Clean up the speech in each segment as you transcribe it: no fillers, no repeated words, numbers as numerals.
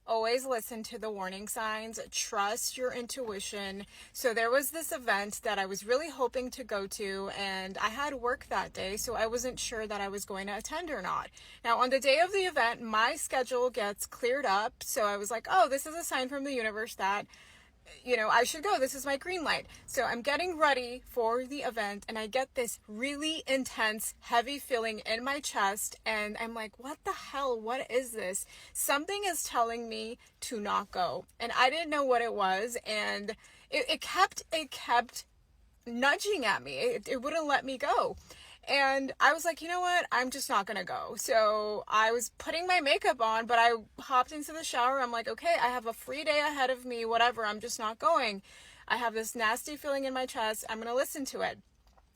always listen to the warning signs, trust your intuition. So there was this event that I was really hoping to go to, and I had work that day, so I wasn't sure that I was going to attend or not. Now, on the day of the event, my schedule gets cleared up, so I was like, oh, this is a sign from the universe that I should go. This is my green light. So I'm getting ready for the event, and I get this really intense, heavy feeling in my chest, and I'm like, what the hell? What is this? Something is telling me to not go. And I didn't know what it was, and it kept nudging at me. It wouldn't let me go. And I was like, you know what? I'm just not going to go. So I was putting my makeup on, but I hopped into the shower. I'm like, okay, I have a free day ahead of me, whatever. I'm just not going. I have this nasty feeling in my chest. I'm going to listen to it.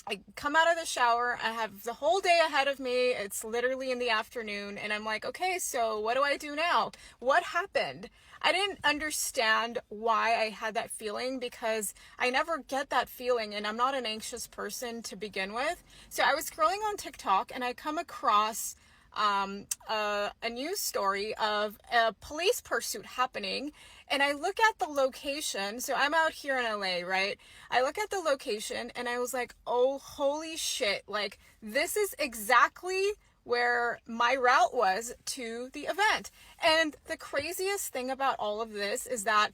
I come out of the shower. I have the whole day ahead of me. It's literally in the afternoon. And I'm like, okay, so what do I do now? What happened? I didn't understand why I had that feeling because I never get that feeling, and I'm not an anxious person to begin with. So I was scrolling on TikTok, and I come across a news story of a police pursuit happening, and I look at the location. So I'm out here in LA, right? I look at the location and I was like, oh, holy shit. Like, this is exactly where my route was to the event. And the craziest thing about all of this is that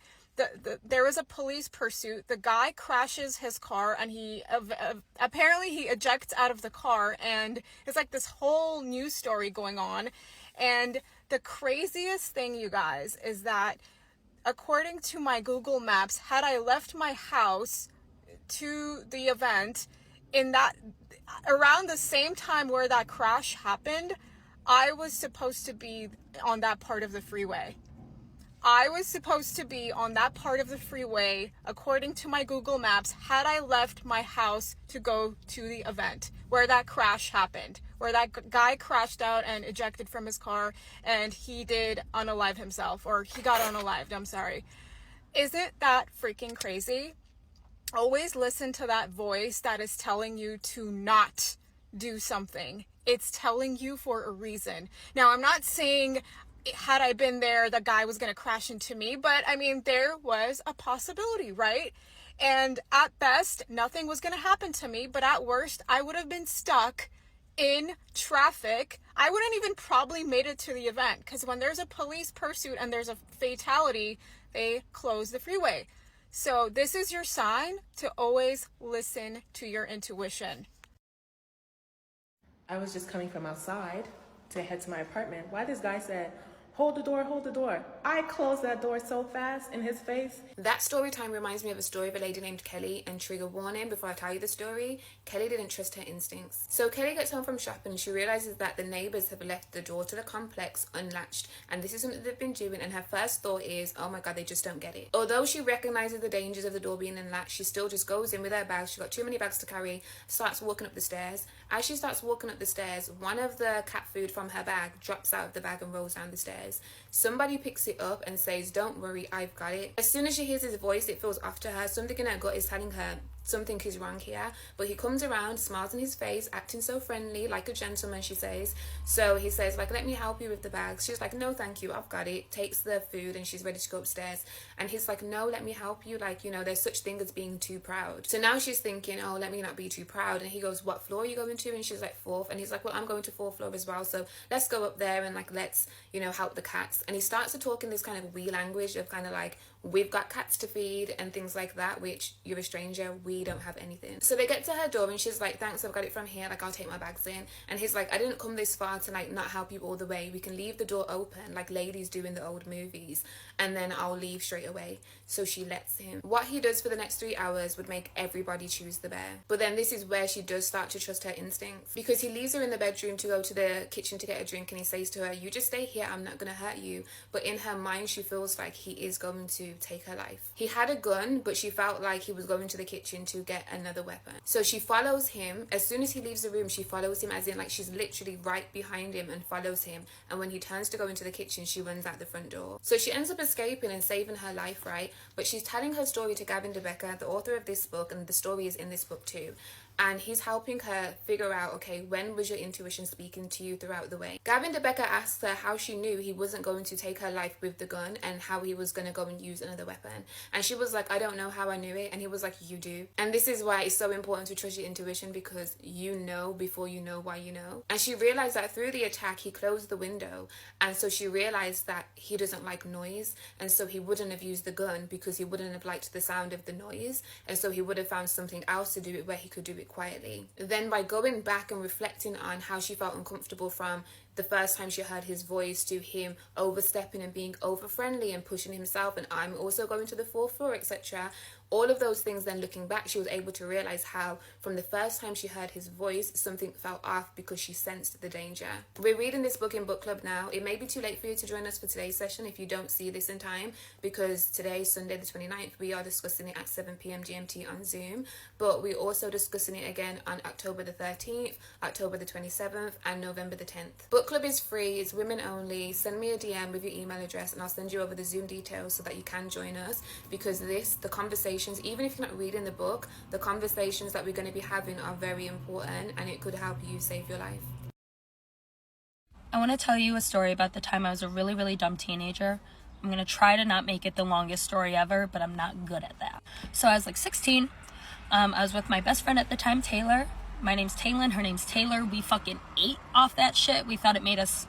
there was a police pursuit. The guy crashes his car, and he apparently he ejects out of the car, and it's like this whole news story going on. And the craziest thing, you guys, is that according to my Google Maps, had I left my house to the event in that around the same time where that crash happened, I was supposed to be on that part of the freeway. I was supposed to be on that part of the freeway, according to my Google Maps, had I left my house to go to the event where that crash happened, where that guy crashed out and ejected from his car, and he did unalive himself, or he got unalived, I'm sorry. Isn't that freaking crazy? Always listen to that voice that is telling you to not do something. It's telling you for a reason. Now, I'm not saying had I been there, the guy was going to crash into me, but I mean, there was a possibility, right? And at best, nothing was going to happen to me, but at worst, I would have been stuck in traffic. I wouldn't even probably made it to the event, because when there's a police pursuit and there's a fatality, they close the freeway. So this is your sign to always listen to your intuition. I was just coming from outside to head to my apartment. Why this guy said, hold the door, hold the door. I closed that door so fast in his face. That story time reminds me of a story of a lady named Kelly, and trigger warning before I tell you the story, Kelly didn't trust her instincts. So Kelly gets home from shopping and she realizes that the neighbors have left the door to the complex unlatched, and this is something they've been doing, and her first thought is, oh my god, they just don't get it. Although she recognizes the dangers of the door being unlatched, she still just goes in with her bags. She's got too many bags to carry, starts walking up the stairs. As she starts walking up the stairs, one of the cat food from her bag drops out of the bag and rolls down the stairs. Somebody picks it up and says, don't worry, I've got it. As soon as she hears his voice, it feels off to her. Something in her gut is telling her something is wrong here. But he comes around, smiles in his face, acting so friendly, like a gentleman, she says. So he says, like, let me help you with the bags. She's like, no thank you, I've got it. Takes the food and she's ready to go upstairs, and he's like, no, let me help you, like, there's such thing as being too proud. So now she's thinking, oh, let me not be too proud. And he goes, what floor are you going to? And she's like, 4th. And he's like, well, I'm going to 4th floor as well, so let's go up there and like let's help the cats. And he starts to talk in this kind of we language of kind of like, we've got cats to feed and things like that, which you're a stranger, we don't have anything. So they get to her door and she's like, thanks, I've got it from here, like I'll take my bags in. And he's like, I didn't come this far to like not help you all the way. We can leave the door open like ladies do in the old movies, and then I'll leave straight away. So she lets him. What he does for the next 3 hours would make everybody choose the bear. But then this is where she does start to trust her instincts, because he leaves her in the bedroom to go to the kitchen to get a drink, and he says to her, you just stay here, I'm not gonna hurt you. But in her mind she feels like he is going to take her life. He had a gun, but she felt like he was going to the kitchen to get another weapon. So she follows him. As soon as he leaves the room, she follows him, as in like she's literally right behind him and follows him. And when he turns to go into the kitchen, she runs out the front door. So she ends up escaping and saving her life, right? But she's telling her story to Gavin DeBecker, the author of this book, and the story is in this book too. and he's helping her figure out, okay, when was your intuition speaking to you throughout the way. Gavin DeBecker asks her how she knew he wasn't going to take her life with the gun and how he was going to go and use another weapon. And she was like, I don't know how I knew it. And he was like, you do. And this is why it's so important to trust your intuition, because you know before you know why you know. And she realized that through the attack, he closed the window. And so she realized that he doesn't like noise. And so he wouldn't have used the gun because he wouldn't have liked the sound of the noise. And so he would have found something else to do it where he could do it quietly. Then by going back and reflecting on how she felt uncomfortable from the first time she heard his voice to him overstepping and being over friendly and pushing himself and I'm also going to the fourth floor, etc. All of those things, then looking back, she was able to realize how from the first time she heard his voice, something felt off because she sensed the danger. We're reading this book in book club now. It may be too late for you to join us for today's session if you don't see this in time, because today, Sunday the 29th, we are discussing it at 7 p.m. GMT on Zoom, but we're also discussing it again on October the 13th, October the 27th, and November the 10th. Book club is free, it's women only. Send me a DM with your email address and I'll send you over the Zoom details so that you can join us, because the conversation, even if you're not reading the book, the conversations that we're going to be having are very important and it could help you save your life. I want to tell you a story about the time I was a really, really dumb teenager. I'm going to try to not make it the longest story ever, but I'm not good at that. So I was like 16. I was with my best friend at the time, Taylor. My name's Taylin, her name's Taylor. We fucking ate off that shit. We thought it made us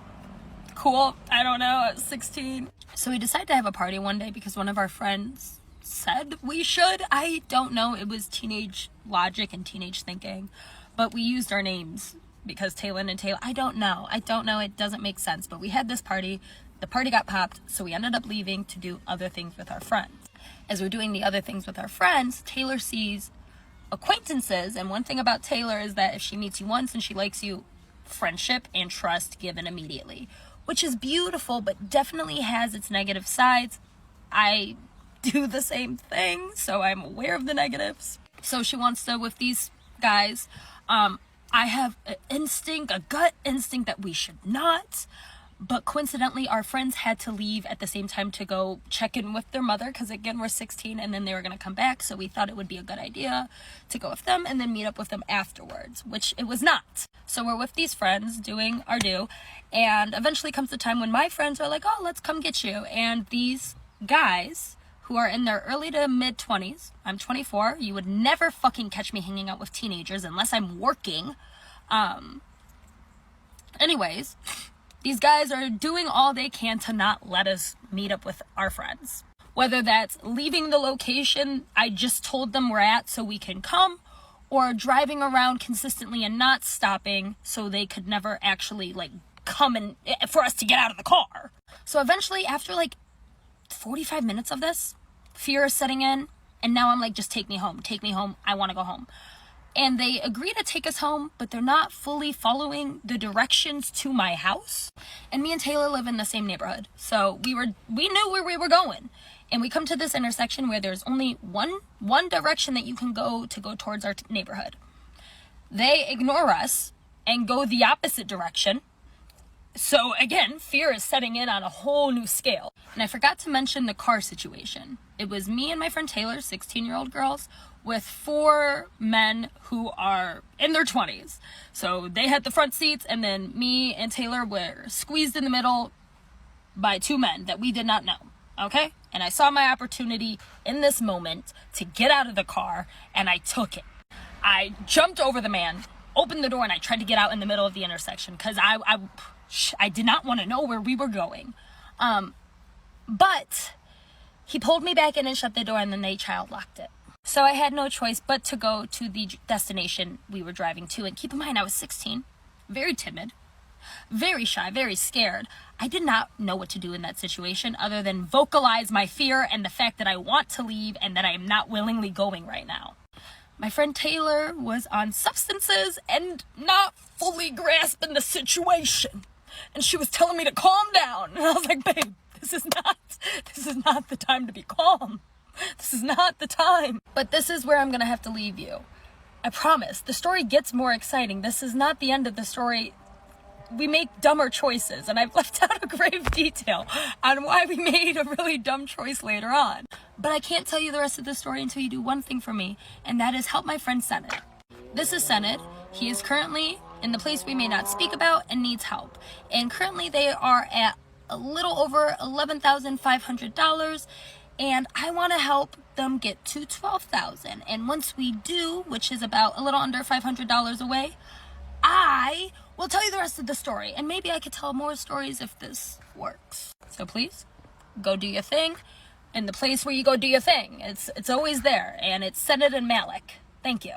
cool. I don't know, I was 16. So we decided to have a party one day because one of our friends said we should. I don't know, it was teenage logic and teenage thinking, but we used our names because Taylin and Taylor, I don't know, it doesn't make sense, but we had this party, the party got popped, so we ended up leaving to do other things with our friends. As we're doing the other things with our friends, Taylor sees acquaintances, and one thing about Taylor is that if she meets you once and she likes you, friendship and trust given immediately, which is beautiful, but definitely has its negative sides. I do the same thing, so I'm aware of the negatives. So she wants to with these guys. I have a gut instinct that we should not, but coincidentally our friends had to leave at the same time to go check in with their mother, because again we're 16 and then they were going to come back, so we thought it would be a good idea to go with them and then meet up with them afterwards, which it was not. So we're with these friends doing our due, and eventually comes the time when my friends are like, oh, let's come get you, and these guys who are in their early to mid 20s. I'm 24. You would never fucking catch me hanging out with teenagers unless I'm working. Anyways, these guys are doing all they can to not let us meet up with our friends. Whether that's leaving the location I just told them we're at so we can come, or driving around consistently and not stopping so they could never actually come and for us to get out of the car. So eventually, after 45 minutes of this, fear is setting in, and now I'm like, just take me home, I want to go home. And they agree to take us home, but they're not fully following the directions to my house. And me and Taylor live in the same neighborhood, so we knew where we were going. And we come to this intersection where there's only one direction that you can go towards our neighborhood. They ignore us and go the opposite direction. So again, fear is setting in on a whole new scale. And I forgot to mention the car situation. It was me and my friend Taylor, 16-year-old girls, with 4 men who are in their 20s. So they had the front seats, and then me and Taylor were squeezed in the middle by 2 men that we did not know. Okay? And I saw my opportunity in this moment to get out of the car, and I took it. I jumped over the man, opened the door, and I tried to get out in the middle of the intersection because I did not want to know where we were going. But he pulled me back in and shut the door, and then they child locked it. So I had no choice but to go to the destination we were driving to. And keep in mind, I was 16, very timid, very shy, very scared. I did not know what to do in that situation other than vocalize my fear and the fact that I want to leave and that I am not willingly going right now. My friend Taylor was on substances and not fully grasping the situation. And she was telling me to calm down. And I was like, babe, this is not the time to be calm. This is not the time. But this is where I'm going to have to leave you. I promise. The story gets more exciting. This is not the end of the story. We make dumber choices, and I've left out a grave detail on why we made a really dumb choice later on. But I can't tell you the rest of the story until you do one thing for me, and that is help my friend Senate. This is Senate. He is currently in the place we may not speak about and needs help. And currently they are at a little over $11,500, and I want to help them get to $12,000. And once we do, which is about a little under $500 away, I will tell you the rest of the story. And maybe I could tell more stories if this works. So please, go do your thing. And the place where you go do your thing, it's always there. And it's Senate and Malik. Thank you.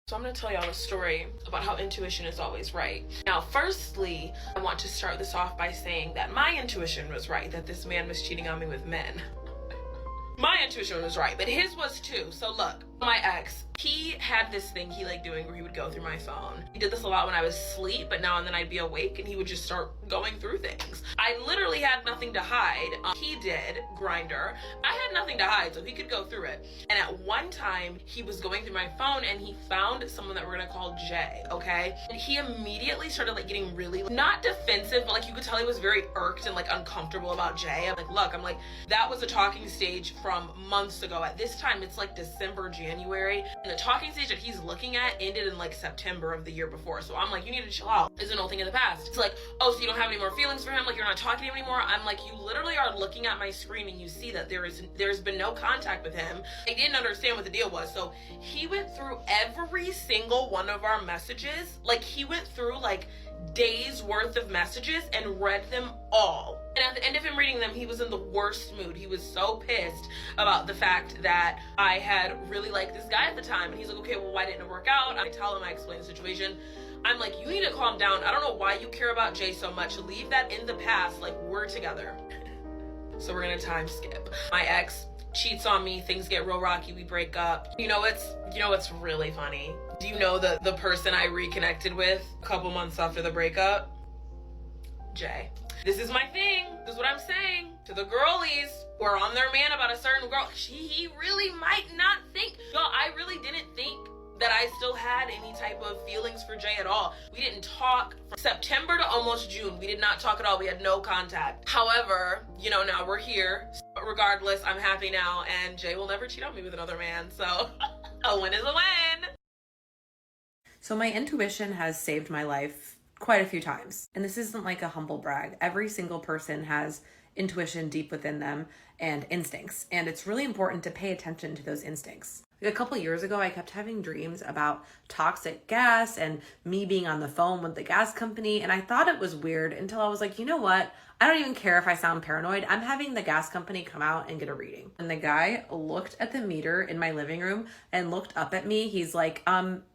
So I'm going to tell y'all a story about how intuition is always right. Now, firstly, I want to start this off by saying that my intuition was right, that this man was cheating on me with men. My intuition was right, but his was too. So look, my ex, he had this thing he liked doing where he would go through my phone. He did this a lot when I was asleep, but now and then I'd be awake and he would just start going through things. I literally had nothing to hide. He did Grindr. I had nothing to hide, so he could go through it. And at one time, he was going through my phone and he found someone that we're gonna call Jay, okay? And he immediately started like getting really, not defensive, but like you could tell he was very irked and like uncomfortable about Jay. I'm like, look, that was a talking stage from months ago. At this time, it's like December, January. And the talking stage that he's looking at ended in like September of the year before. So I'm like, you need to chill out. It's an old thing in the past. It's like, oh, so you don't have any more feelings for him? Like you're not talking to him anymore? I'm like, you literally are looking at my screen and you see that there's been no contact with him. I didn't understand what the deal was. So he went through every single one of our messages. Like he went through like days worth of messages and read them all. And at the end of him reading them, he was in the worst mood. He was so pissed about the fact that I had really liked this guy at the time. And he's like, okay, well, why didn't it work out? I tell him, I explain the situation. I'm like, you need to calm down. I don't know why you care about Jay so much. Leave that in the past. Like, we're together. So we're gonna time skip. My ex cheats on me, things get real rocky, we break up. You know what's really funny? Do you know the person I reconnected with a couple months after the breakup? Jay. This is my thing. This is what I'm saying to the girlies who are on their man about a certain girl. He really might not think. Y'all, I really didn't think that I still had any type of feelings for Jay at all. We didn't talk from September to almost June. We did not talk at all. We had no contact. However, now we're here. But regardless, I'm happy now, and Jay will never cheat on me with another man. So a win is a win. So my intuition has saved my life quite a few times. And this isn't like a humble brag. Every single person has intuition deep within them and instincts. And it's really important to pay attention to those instincts. Like a couple years ago, I kept having dreams about toxic gas and me being on the phone with the gas company. And I thought it was weird until I was like, you know what? I don't even care if I sound paranoid. I'm having the gas company come out and get a reading. And the guy looked at the meter in my living room and looked up at me. He's like,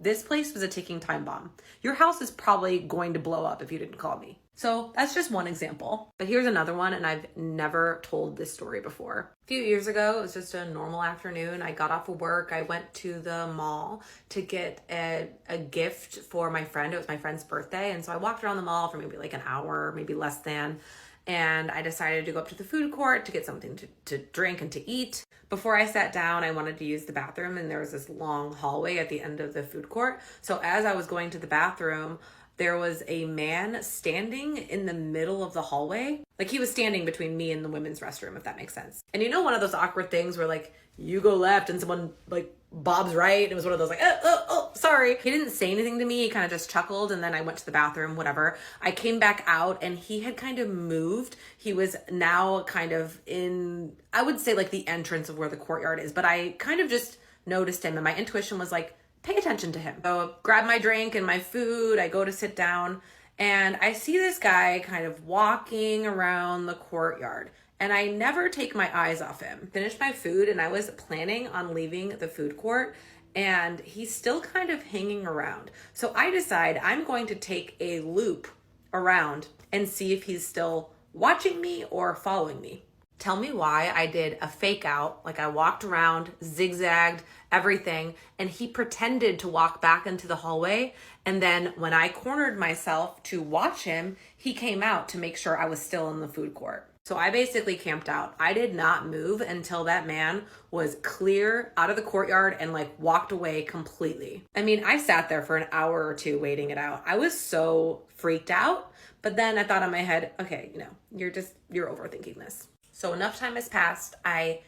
this place was a ticking time bomb. Your house is probably going to blow up if you didn't call me. So that's just one example. But here's another one, and I've never told this story before. A few years ago, it was just a normal afternoon. I got off of work. I went to the mall to get a gift for my friend. It was my friend's birthday. And so I walked around the mall for maybe like an hour, maybe less than. And I decided to go up to the food court to get something to drink and to eat. Before I sat down, I wanted to use the bathroom, and there was this long hallway at the end of the food court. So as I was going to the bathroom, there was a man standing in the middle of the hallway. Like he was standing between me and the women's restroom, if that makes sense. And one of those awkward things where like you go left and someone like Bob's right. It was one of those like, oh, sorry. He didn't say anything to me. He kind of just chuckled. And then I went to the bathroom, whatever. I came back out and he had kind of moved. He was now kind of in, I would say like the entrance of where the courtyard is. But I kind of just noticed him and my intuition was like, pay attention to him. So I grab my drink and my food. I go to sit down and I see this guy kind of walking around the courtyard. And I never take my eyes off him. Finished my food and I was planning on leaving the food court and he's still kind of hanging around. So I decide I'm going to take a loop around and see if he's still watching me or following me. Tell me why I did a fake out, like I walked around, zigzagged, everything, and he pretended to walk back into the hallway. And then when I cornered myself to watch him, he came out to make sure I was still in the food court. So I basically camped out. I did not move until that man was clear out of the courtyard and like walked away completely. I mean, I sat there for an hour or two waiting it out. I was so freaked out, but then I thought in my head, okay, you're overthinking this. So enough time has passed. I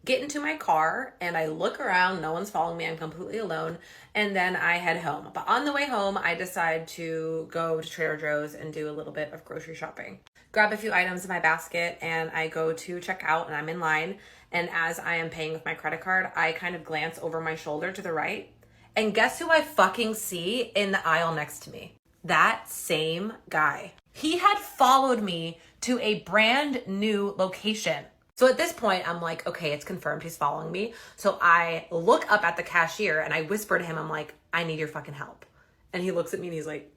get into my car and I look around, no one's following me, I'm completely alone, and then I head home. But on the way home, I decide to go to Trader Joe's and do a little bit of grocery shopping. Grab a few items in my basket and I go to check out and I'm in line. And as I am paying with my credit card, I kind of glance over my shoulder to the right. And guess who I fucking see in the aisle next to me? That same guy. He had followed me to a brand new location. So at this point, I'm like, okay, it's confirmed he's following me. So I look up at the cashier and I whisper to him, I'm like, I need your fucking help. And he looks at me and he's like,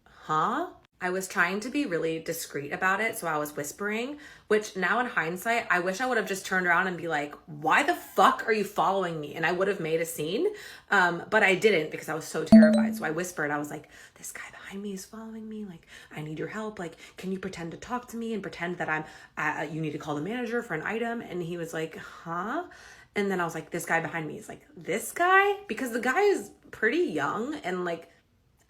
huh? I was trying to be really discreet about it, so I was whispering, which now in hindsight, I wish I would have just turned around and be like, why the fuck are you following me? And I would have made a scene, but I didn't because I was so terrified. So I whispered, I was like, this guy behind me is following me. Like, I need your help. Like, can you pretend to talk to me and pretend that you need to call the manager for an item? And he was like, huh? And then I was like, this guy behind me is like, this guy? Because the guy is pretty young and like,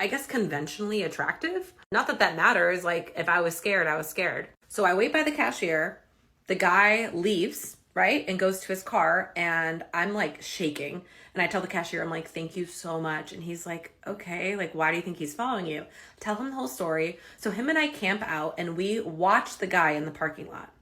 I guess conventionally attractive. Not that that matters. Like if I was scared, I was scared. So I wait by the cashier. The guy leaves, right? And goes to his car and I'm like shaking. And I tell the cashier, I'm like, thank you so much. And he's like, okay, like, why do you think he's following you? Tell him the whole story. So him and I camp out and we watch the guy in the parking lot.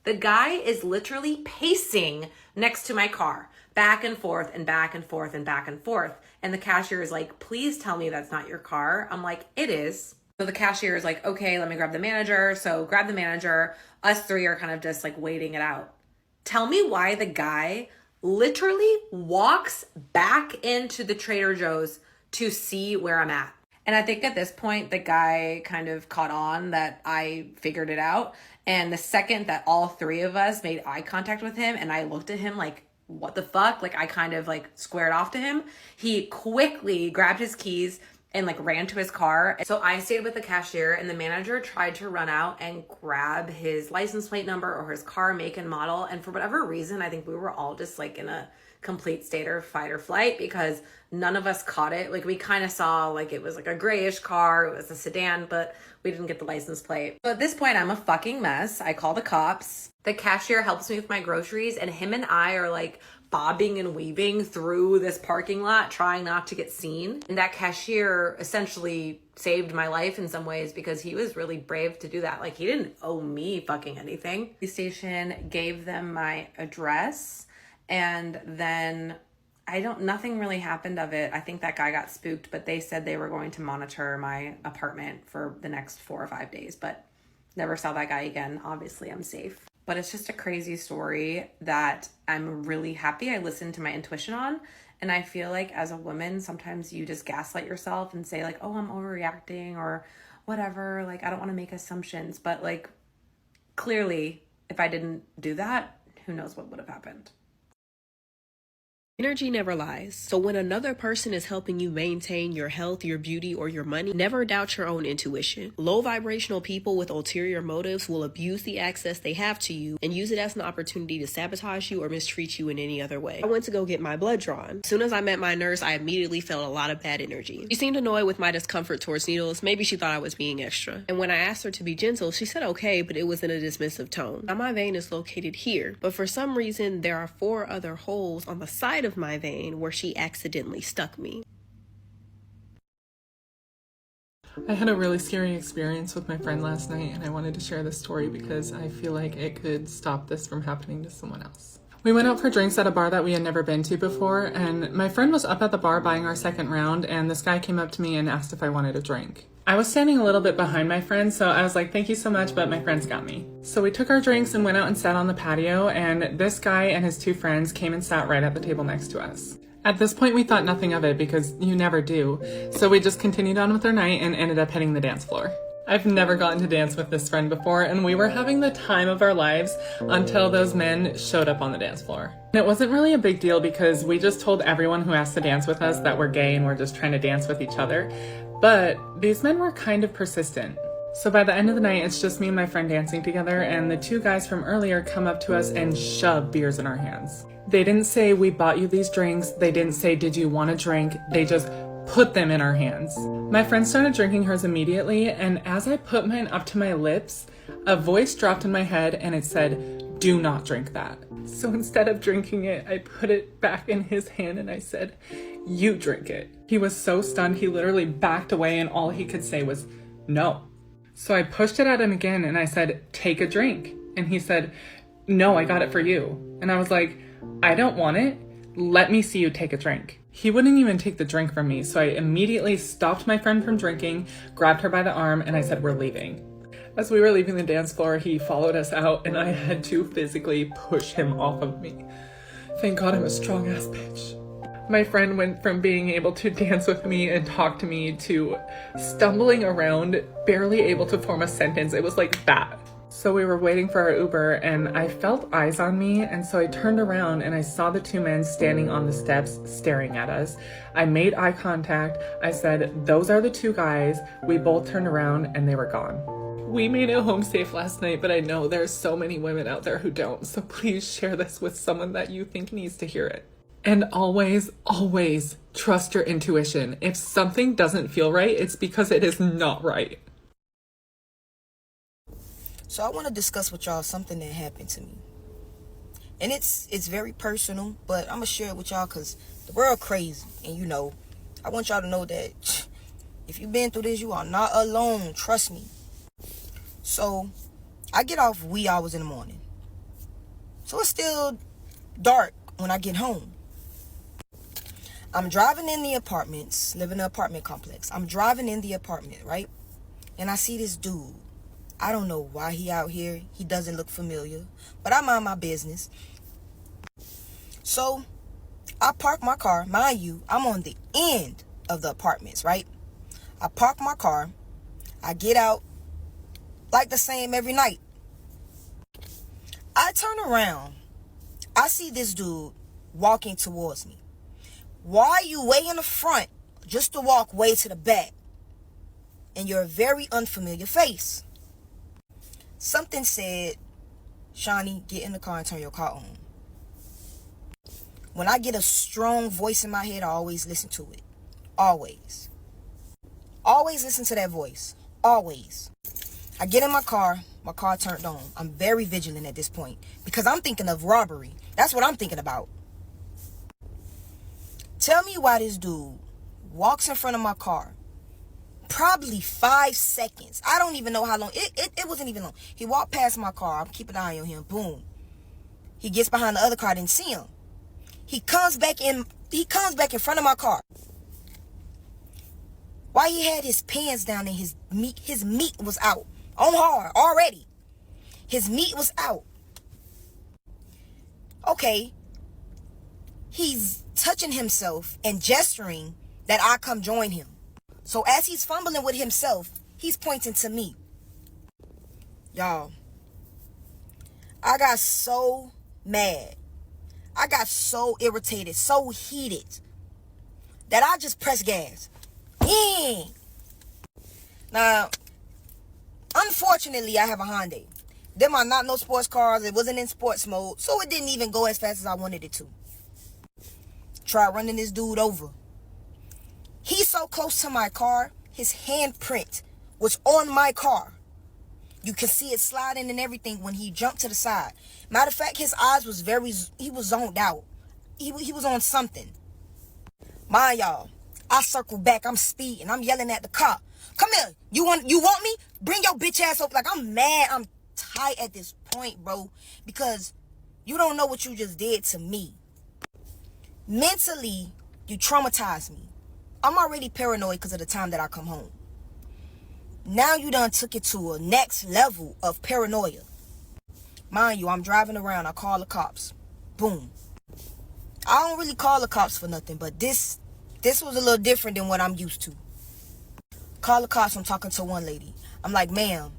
The guy is literally pacing next to my car, back and forth and back and forth and back and forth. And the cashier is like, please tell me that's not your car. I'm like, it is. So the cashier is like, okay, let me grab the manager. So grab the manager. Us three are kind of just like waiting it out. Tell me why the guy literally walks back into the Trader Joe's to see where I'm at. And I think at this point, the guy kind of caught on that I figured it out. And the second that all three of us made eye contact with him and I looked at him like, what the fuck? Like I kind of like squared off to him. He quickly grabbed his keys and like ran to his car. So I stayed with the cashier and the manager tried to run out and grab his license plate number or his car make and model. And for whatever reason, I think we were all just like in a complete state of fight or flight because none of us caught it. Like we kind of saw like it was like a grayish car, it was a sedan, but we didn't get the license plate. So at this point, I'm a fucking mess. I call the cops. The cashier helps me with my groceries and him and I are like bobbing and weaving through this parking lot, trying not to get seen. And that cashier essentially saved my life in some ways because he was really brave to do that. Like he didn't owe me fucking anything. The station gave them my address and then nothing really happened of it. I think that guy got spooked, but they said they were going to monitor my apartment for the next 4 or 5 days, but never saw that guy again. Obviously I'm safe. But it's just a crazy story that I'm really happy I listened to my intuition on. And I feel like as a woman, sometimes you just gaslight yourself and say like, oh, I'm overreacting or whatever. Like, I don't want to make assumptions. But like, clearly, if I didn't do that, who knows what would have happened. Energy never lies. So when another person is helping you maintain your health, your beauty, or your money, never doubt your own intuition. Low vibrational people with ulterior motives will abuse the access they have to you and use it as an opportunity to sabotage you or mistreat you in any other way. I went to go get my blood drawn. As soon as I met my nurse, I immediately felt a lot of bad energy. She seemed annoyed with my discomfort towards needles. Maybe she thought I was being extra. And when I asked her to be gentle, she said okay, but it was in a dismissive tone. Now my vein is located here, but for some reason there are 4 other holes on the side of my vein where she accidentally stuck me. I had a really scary experience with my friend last night and I wanted to share this story because I feel like it could stop this from happening to someone else. We went out for drinks at a bar that we had never been to before and my friend was up at the bar buying our second round and this guy came up to me and asked if I wanted a drink. I was standing a little bit behind my friend, so I was like, thank you so much, but my friend's got me. So we took our drinks and went out and sat on the patio, and this guy and his 2 friends came and sat right at the table next to us. At this point, we thought nothing of it because you never do. So we just continued on with our night and ended up hitting the dance floor. I've never gotten to dance with this friend before, and we were having the time of our lives until those men showed up on the dance floor. And it wasn't really a big deal because we just told everyone who asked to dance with us that we're gay and we're just trying to dance with each other. But these men were kind of persistent. So by the end of the night, it's just me and my friend dancing together, and the 2 guys from earlier come up to us and shove beers in our hands. They didn't say, we bought you these drinks. They didn't say, did you want a drink? They just put them in our hands. My friend started drinking hers immediately, and as I put mine up to my lips, a voice dropped in my head and it said, do not drink that. So instead of drinking it, I put it back in his hand and I said, "You drink it." He was so stunned, he literally backed away and all he could say was, "No." So I pushed it at him again and I said, "Take a drink." And he said, "No, I got it for you." And I was like, "I don't want it. Let me see you take a drink." He wouldn't even take the drink from me, so I immediately stopped my friend from drinking, grabbed her by the arm, and I said, "We're leaving." As we were leaving the dance floor, he followed us out, and I had to physically push him off of me. Thank God I'm a strong-ass bitch. My friend went from being able to dance with me and talk to me to stumbling around, barely able to form a sentence. It was like that. So we were waiting for our Uber and I felt eyes on me, and so I turned around and I saw the two men standing on the steps staring at us. I made eye contact. I said, "Those are the two guys." We both turned around and they were gone. We made it home safe last night, but I know there's so many women out there who don't, so please share this with someone that you think needs to hear it. And always, always trust your intuition. If something doesn't feel right, it's because it is not right. So I want to discuss with y'all something that happened to me. And it's very personal, but I'm going to share it with y'all because the world crazy. And you know, I want y'all to know that if you've been through this, you are not alone. Trust me. So I get off wee hours in the morning. So it's still dark when I get home. I'm driving in the apartments, live in an apartment complex. I'm driving in the apartment, right? And I see this dude. I don't know why he out here. He doesn't look familiar, but I mind my business. So I park my car. Mind you, I'm on the end of the apartments, right? I park my car. I get out like the same every night. I turn around. I see this dude walking towards me. Why are you way in the front just to walk way to the back? And you're a very unfamiliar face. Something said, "Shawnee, get in the car and turn your car on." When I get a strong voice in my head, I always listen to it. Always. Always listen to that voice. Always. I get in my car turned on. I'm very vigilant at this point because I'm thinking of robbery. That's what I'm thinking about. Tell me why this dude walks in front of my car. Probably 5 seconds. I don't even know how long. It wasn't even long. He walked past my car. I'm keeping an eye on him. Boom. He gets behind the other car. I didn't see him. He comes back in front of my car. Why he had his pants down and his meat was out. On hard already. His meat was out. Okay. He's touching himself and gesturing that I come join him. So as he's fumbling with himself, he's pointing to me. Y'all, I got so mad. I got so irritated, so heated, that I just pressed gas. Yeah. Now, unfortunately, I have a Hyundai. Them are not no sports cars. It wasn't in sports mode, so it didn't even go as fast as I wanted it to. Try running this dude over. He's so close to my car, his handprint was on my car. You can see it sliding and everything when he jumped to the side. Matter of fact, his eyes was he was zoned out. He was on something. Mind y'all, I circle back, I'm speeding, I'm yelling at the cop. "Come here, you want me? Bring your bitch ass up." Like, I'm mad, I'm tight at this point, bro. Because you don't know what you just did to me. Mentally, you traumatized me. I'm already paranoid because of the time that I come home. Now you done took it to a next level of paranoia. Mind you, I'm driving around. I call the cops. Boom. I don't really call the cops for nothing, but this was a little different than what I'm used to. Call the cops. I'm talking to one lady. I'm like, ma'am,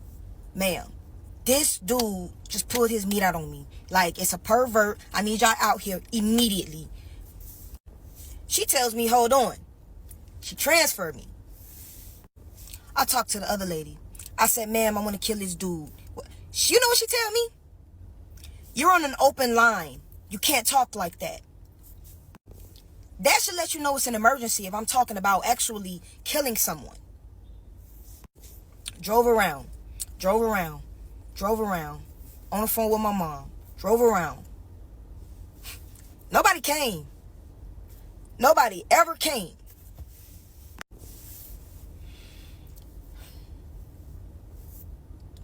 this dude just pulled his meat out on me. Like, it's a pervert. I need y'all out here immediately. She tells me, hold on. She transferred me. I talked to the other lady. I said, ma'am, I want to kill this dude. You know what she tell me? You're on an open line. You can't talk like that. That should let you know it's an emergency if I'm talking about actually killing someone. Drove around. On the phone with my mom. Drove around. Nobody came. Nobody ever came.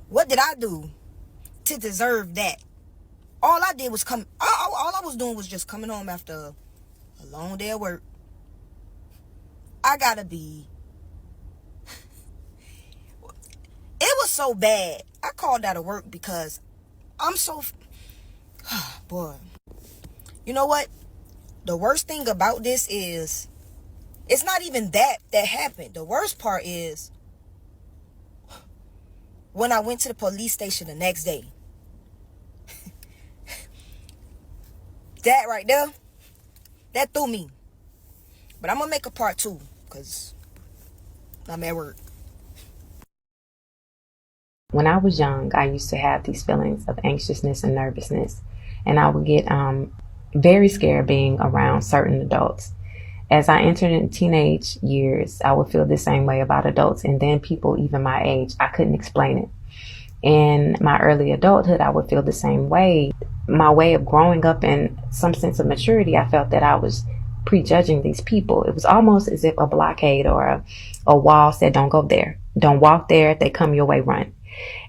What did I do to deserve that? All I did was come. All I was doing was just coming home after a long day of work. I gotta be. It was so bad. I called out of work because I'm so. Boy. You know what? The worst thing about this is, it's not even that happened. The worst part is when I went to the police station the next day. That right there, that threw me. But I'm going to make a part 2 because I'm at work. When I was young, I used to have these feelings of anxiousness and nervousness, and I would get very scared being around certain adults. As I entered in teenage years, I would feel the same way about adults, and then people even my age, I couldn't explain it. In my early adulthood, I would feel the same way. My way of growing up in some sense of maturity, I felt that I was prejudging these people. It was almost as if a blockade or a wall said, don't go there. Don't walk there. If they come your way, run.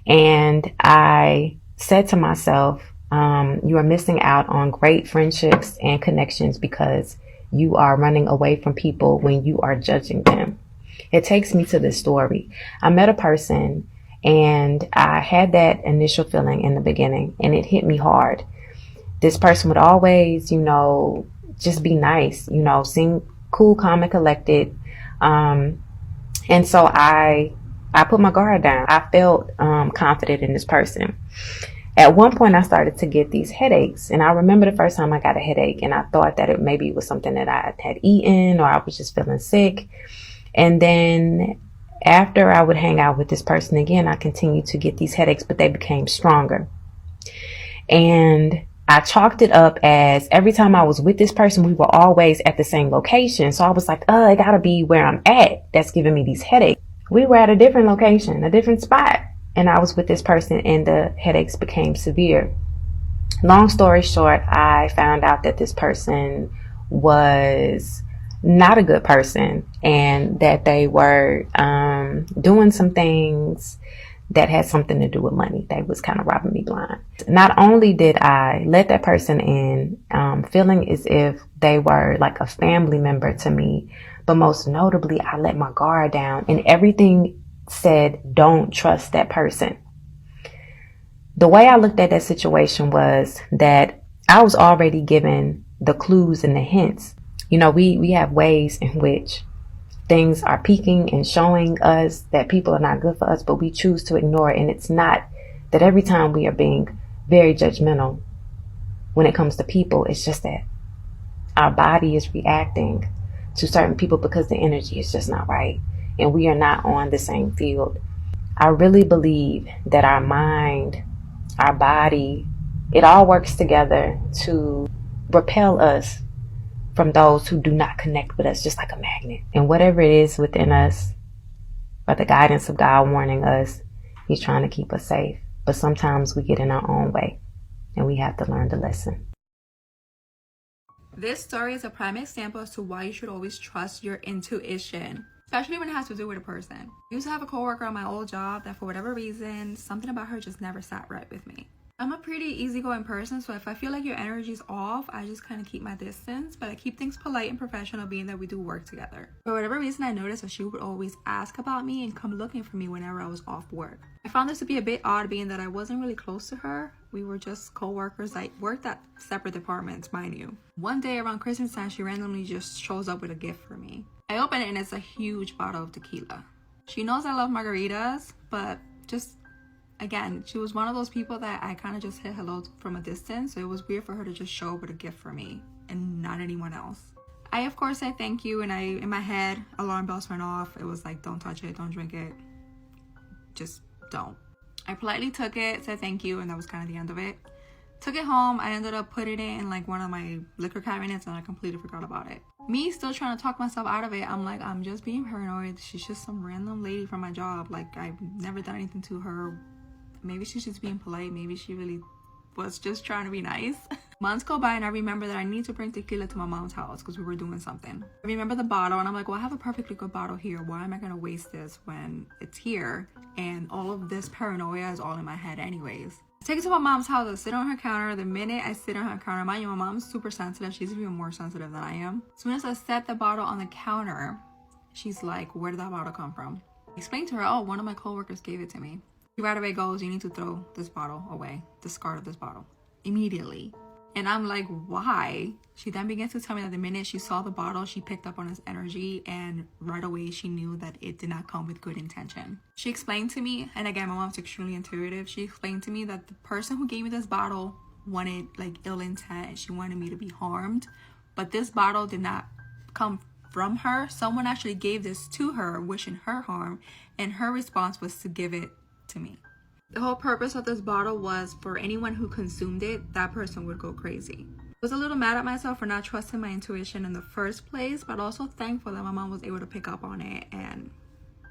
And I said to myself, you are missing out on great friendships and connections because you are running away from people when you are judging them. It takes me to this story. I met a person and I had that initial feeling in the beginning and it hit me hard. This person would always, just be nice, seem cool, calm, and collected. And so I put my guard down. I felt confident in this person. At one point, I started to get these headaches. And I remember the first time I got a headache and I thought that maybe it was something that I had eaten or I was just feeling sick. And then after I would hang out with this person again, I continued to get these headaches, but they became stronger. And I chalked it up as every time I was with this person, we were always at the same location. So I was like, it gotta be where I'm at that's giving me these headaches. We were at a different location, a different spot. And I was with this person and the headaches became severe. Long story short, I found out that this person was not a good person and that they were doing some things that had something to do with money. They was kind of robbing me blind. Not only did I let that person in, feeling as if they were like a family member to me, but most notably, I let my guard down and everything said, don't trust that person. The way I looked at that situation was that I was already given the clues and the hints. We have ways in which things are peeking and showing us that people are not good for us, but we choose to ignore it. And it's not that every time we are being very judgmental when it comes to people, it's just that our body is reacting to certain people because the energy is just not right and we are not on the same field. I really believe that our mind, our body, it all works together to repel us from those who do not connect with us, just like a magnet. And whatever it is within us, or the guidance of God warning us, He's trying to keep us safe. But sometimes we get in our own way and we have to learn the lesson. This story is a prime example as to why you should always trust your intuition, especially when it has to do with a person. I used to have a coworker on my old job that for whatever reason, something about her just never sat right with me. I'm a pretty easygoing person, so if I feel like your energy is off, I just kind of keep my distance, but I keep things polite and professional, being that we do work together. For whatever reason, I noticed that she would always ask about me and come looking for me whenever I was off work. I found this to be a bit odd, being that I wasn't really close to her. We were just co-workers that worked at separate departments, mind you. One day around Christmas time, she randomly just shows up with a gift for me. I open it and it's a huge bottle of tequila. She knows I love margaritas, but again, she was one of those people that I kind of just hit hello from a distance, so it was weird for her to just show up with a gift for me and not anyone else. I, of course, said thank you, and in my head, alarm bells went off. It was like, don't touch it, don't drink it, just don't. I politely took it, said thank you, and that was kind of the end of it. Took it home. I ended up putting it in like one of my liquor cabinets, and I completely forgot about it. Me still trying to talk myself out of it. I'm like, I'm just being paranoid. She's just some random lady from my job. Like, I've never done anything to her. Maybe she's just being polite. Maybe she really was just trying to be nice. Months go by and I remember that I need to bring tequila to my mom's house because we were doing something. I remember the bottle and I'm like, well, I have a perfectly good bottle here. Why am I going to waste this when it's here? And all of this paranoia is all in my head anyways. I take it to my mom's house, I sit on her counter. The minute I sit on her counter, mind you, my mom's super sensitive. She's even more sensitive than I am. As soon as I set the bottle on the counter, she's like, where did that bottle come from? I explained to her, oh, one of my coworkers gave it to me. She right away goes, you need to throw this bottle away, discard this bottle immediately. And I'm like, why? She then begins to tell me that the minute she saw the bottle, she picked up on his energy, and right away she knew that it did not come with good intention. She explained to me, and again, my mom's extremely intuitive. She explained to me that the person who gave me this bottle wanted like ill intent. She wanted me to be harmed, but this bottle did not come from her. Someone actually gave this to her, wishing her harm, and her response was to give it to me. The whole purpose of this bottle was for anyone who consumed it, that person would go crazy. I was a little mad at myself for not trusting my intuition in the first place, but also thankful that my mom was able to pick up on it. And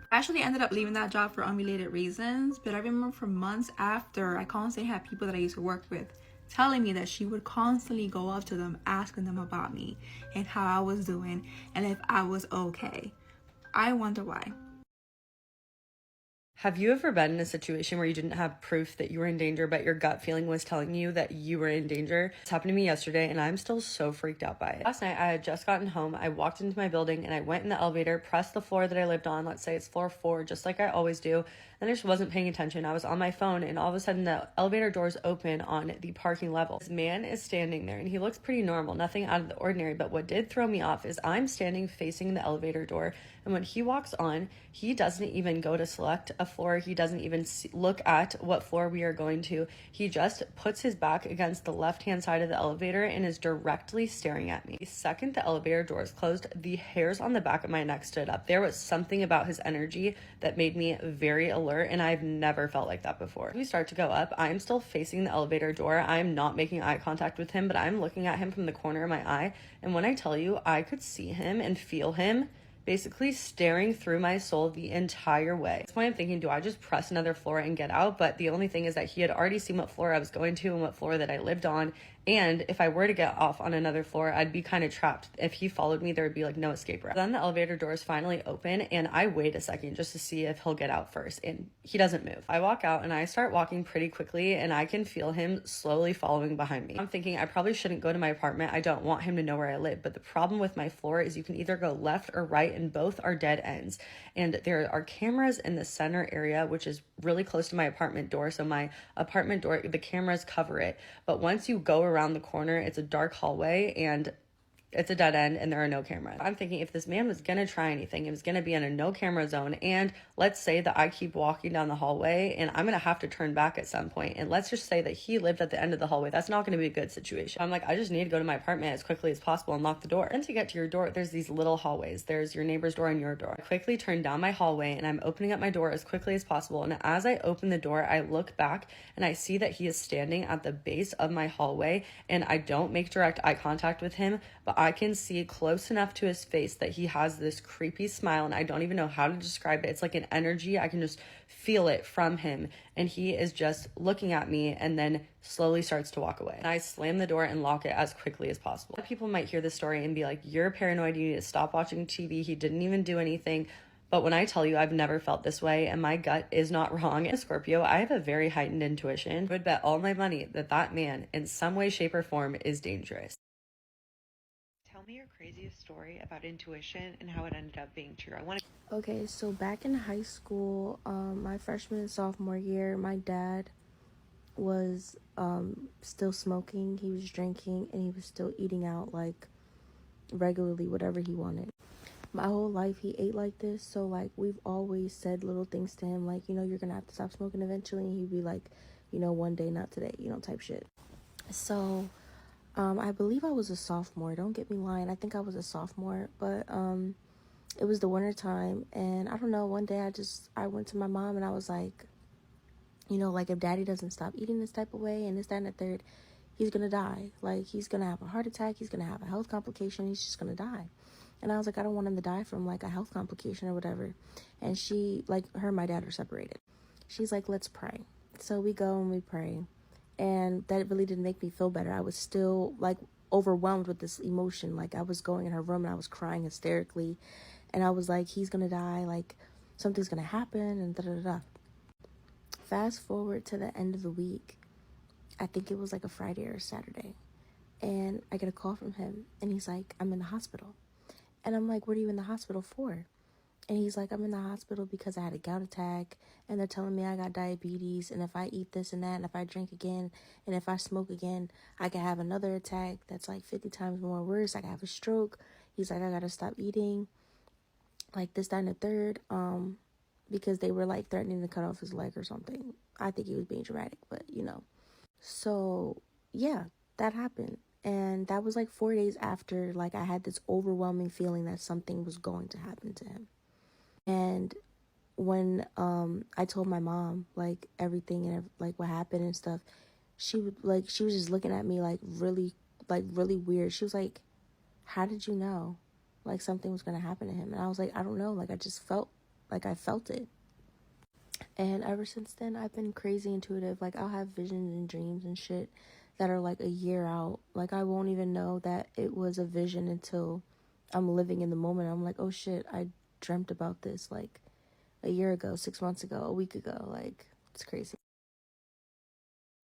I actually ended up leaving that job for unrelated reasons, but I remember for months after, I constantly had people that I used to work with telling me that she would constantly go up to them, asking them about me and how I was doing and if I was okay. I wonder why. Have you ever been in a situation where you didn't have proof that you were in danger, but your gut feeling was telling you that you were in danger? It's happened to me yesterday, and I'm still so freaked out by it. Last night, I had just gotten home. I walked into my building, and I went in the elevator, pressed the floor that I lived on. Let's say it's floor 4, just like I always do. And I just wasn't paying attention. I was on my phone, and all of a sudden, the elevator doors open on the parking level. This man is standing there, and he looks pretty normal, nothing out of the ordinary. But what did throw me off is I'm standing facing the elevator door, and when he walks on, he doesn't even go to select a floor. He doesn't even look at what floor we are going to. He just puts his back against the left-hand side of the elevator and is directly staring at me. The second the elevator doors closed, the hairs on the back of my neck stood up. There was something about his energy that made me very alert, and I've never felt like that before. We start to go up. I'm still facing the elevator door. I'm not making eye contact with him, but I'm looking at him from the corner of my eye. And when I tell you, I could see him and feel him basically staring through my soul the entire way. At this point, I'm thinking, do I just press another floor and get out? But the only thing is that he had already seen what floor I was going to and what floor that I lived on. And if I were to get off on another floor, I'd be kind of trapped. If he followed me, there would be like no escape route. Then the elevator doors finally open, and I wait a second just to see if he'll get out first, and he doesn't move. I walk out and I start walking pretty quickly, and I can feel him slowly following behind me. I'm thinking I probably shouldn't go to my apartment. I don't want him to know where I live. But the problem with my floor is you can either go left or right, and both are dead ends. And there are cameras in the center area, which is really close to my apartment door. So my apartment door, the cameras cover it. But once you go around the corner, it's a dark hallway and it's a dead end and there are no cameras. I'm thinking if this man was gonna try anything, it was gonna be in a no camera zone. And let's say that I keep walking down the hallway and I'm gonna have to turn back at some point. And let's just say that he lived at the end of the hallway. That's not gonna be a good situation. I'm like, I just need to go to my apartment as quickly as possible and lock the door. And to get to your door, there's these little hallways. There's your neighbor's door and your door. I quickly turn down my hallway and I'm opening up my door as quickly as possible. And as I open the door, I look back and I see that he is standing at the base of my hallway, and I don't make direct eye contact with him, but I can see close enough to his face that he has this creepy smile, and I don't even know how to describe it. It's like an energy. I can just feel it from him, and he is just looking at me and then slowly starts to walk away. And I slam the door and lock it as quickly as possible. People might hear this story and be like, you're paranoid, you need to stop watching TV, he didn't even do anything. But when I tell you I've never felt this way and my gut is not wrong, as Scorpio, I have a very heightened intuition. I would bet all my money that that man in some way, shape, or form is dangerous. Tell me your craziest story about intuition and how it ended up being true. Okay, so back in high school, my freshman and sophomore year, my dad was still smoking, he was drinking, and he was still eating out like regularly, whatever he wanted. My whole life he ate like this, so like we've always said little things to him like, you know, you're gonna have to stop smoking eventually, and he'd be like, you know, one day, not today, you know, type shit. So I believe I was a sophomore, don't get me lying, I think I was a sophomore, but it was the winter time, and I don't know, one day I went to my mom and I was like, you know, like if daddy doesn't stop eating this type of way and this, that, and the third, he's gonna die. Like he's gonna have a heart attack, he's gonna have a health complication, he's just gonna die. And I was like, I don't want him to die from like a health complication or whatever. And she, like, her and my dad are separated. She's like, let's pray. So we go and we pray. And that really didn't make me feel better. I was still like overwhelmed with this emotion. Like I was going in her room and I was crying hysterically. And I was like, he's going to die. Like something's going to happen and da-da-da-da. Fast forward to the end of the week. I think it was like a Friday or a Saturday. And I get a call from him. And he's like, I'm in the hospital. And I'm like, what are you in the hospital for? And he's like, I'm in the hospital because I had a gout attack. And they're telling me I got diabetes. And if I eat this and that, and if I drink again, and if I smoke again, I can have another attack that's like 50 times more worse. I can have a stroke. He's like, I got to stop eating. Like this, that, and the third. Because they were like threatening to cut off his leg or something. I think he was being dramatic, but you know. So yeah, that happened. And that was like 4 days after, like, I had this overwhelming feeling that something was going to happen to him. And when I told my mom, like, everything and, like, what happened and stuff, she was just looking at me, like, really weird. She was like, how did you know, like, something was going to happen to him? And I was like, I don't know. Like, I just felt, like, I felt it. And ever since then, I've been crazy intuitive. Like, I'll have visions and dreams and shit that are like a year out. Like I won't even know that it was a vision until I'm living in the moment. I'm like, oh shit, I dreamt about this like a year ago, 6 months ago, a week ago. Like it's crazy.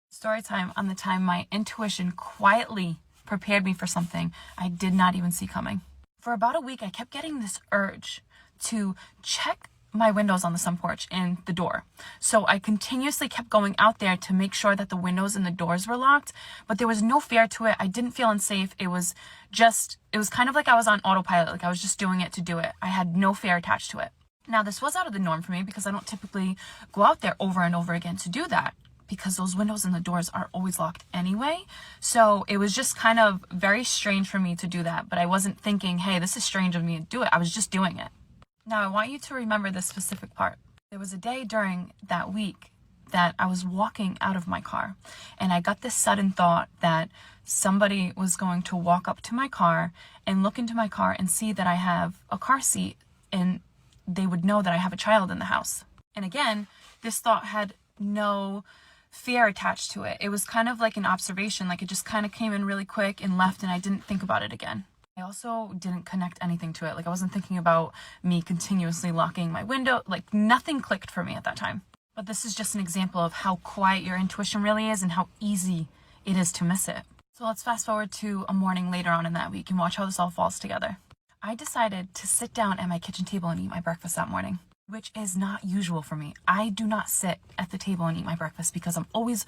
Story time on the time my intuition quietly prepared me for something I did not even see coming. For about a week, I kept getting this urge to check my windows on the sun porch and the door. So I continuously kept going out there to make sure that the windows and the doors were locked, but there was no fear to it. I didn't feel unsafe. It was kind of like I was on autopilot. Like I was just doing it to do it. I had no fear attached to it. Now this was out of the norm for me because I don't typically go out there over and over again to do that because those windows and the doors are always locked anyway. So it was just kind of very strange for me to do that, but I wasn't thinking, hey, this is strange of me to do it. I was just doing it. Now, I want you to remember this specific part. There was a day during that week that I was walking out of my car and I got this sudden thought that somebody was going to walk up to my car and look into my car and see that I have a car seat and they would know that I have a child in the house. And again, this thought had no fear attached to it. It was kind of like an observation, like it just kind of came in really quick and left and I didn't think about it again. I also didn't connect anything to it. Like I wasn't thinking about me continuously locking my window. Like nothing clicked for me at that time. But this is just an example of how quiet your intuition really is and how easy it is to miss it. So let's fast forward to a morning later on in that week and watch how this all falls together. I decided to sit down at my kitchen table and eat my breakfast that morning, which is not usual for me. I do not sit at the table and eat my breakfast because I'm always